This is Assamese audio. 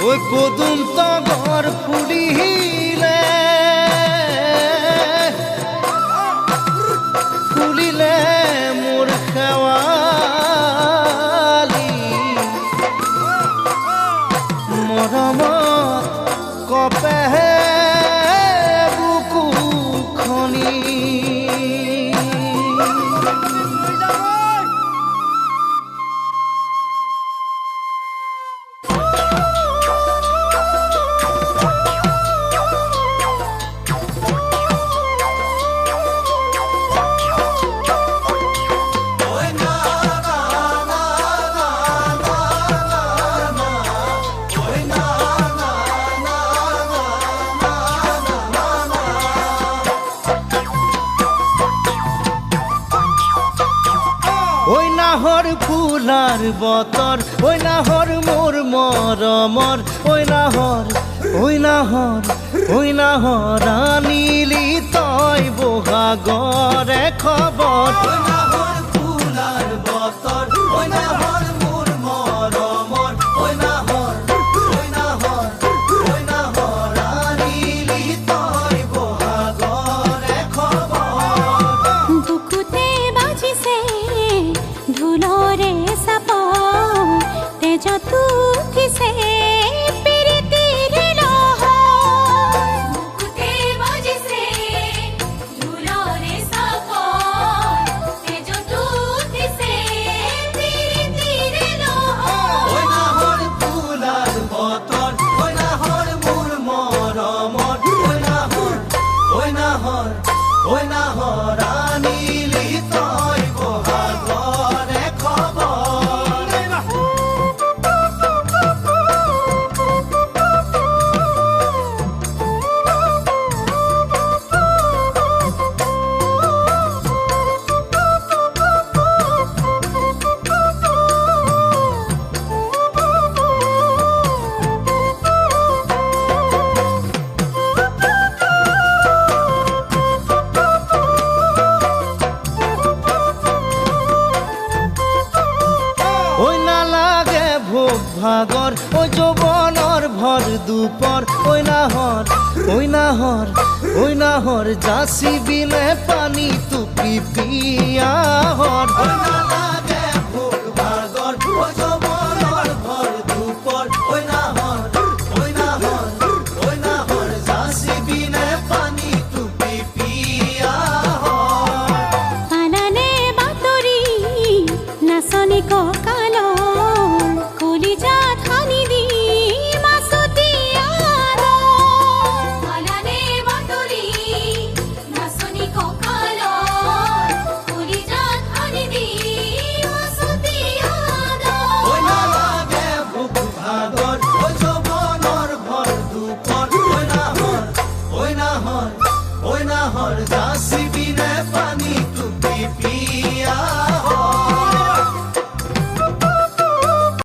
ওই পদুম তগৰ ফুলিলে ফুলিলে মোৰ খেৱালি মৰমত কপেহে বুকু খনি ওই নাহর ফুলার বতর ওই নাহর মোর মরমর ওই নাহর ওই নাহর ওই নাহর আনিলি তই বহাগরে খবর ওই নাহর ফুলার বতর ওই নাহর মোর মরমর ওই নাহর ওই নাহর ওই নাহর আনিলি তই বহাগরে খবর বুকুতে বাজিছে ধুলরে সাপ তেজ তুঠিছে পিৰিতিৰ লহৰ বুকুতে বাজিছে ধুলৰে সাপ তেজ তুঠিছে পিৰিতিৰ লহৰ ওই নাহর ফুলার বতর ওই নাহর মোর মরমর ওই নাহর ওই নাহর ওই নাহর আনিলি তই বহাগরে খবর ওই না লাগে ভোগ ভাগর ওই যৌবনর ভর দুপর ওই নাহর ওই নাহর ওই নাহর যাসি বিলে পানি তুপি পিয়াহর ওই না লাগে ভোগ ভাগর ওই যৌবনর ভর দুপর ওই নাহর ওই নাহর ওই নাহর যাসি বিলে পানি তুপি পিয়াহর পালানে বাতৰি নাচনি কঁকালৰ কলিজাত সানি দি মাছতি আদৰ পালানে বাতৰি নাচনি কঁকালৰ কলিজাত সানি দি মাছতি আদৰ ওই না লাগে ভোগ ভাগৰ ওই যৌবনৰ ভৰ দুপৰ ওই নাহৰ ওই নাহৰ ওই নাহৰ যাসি বিনে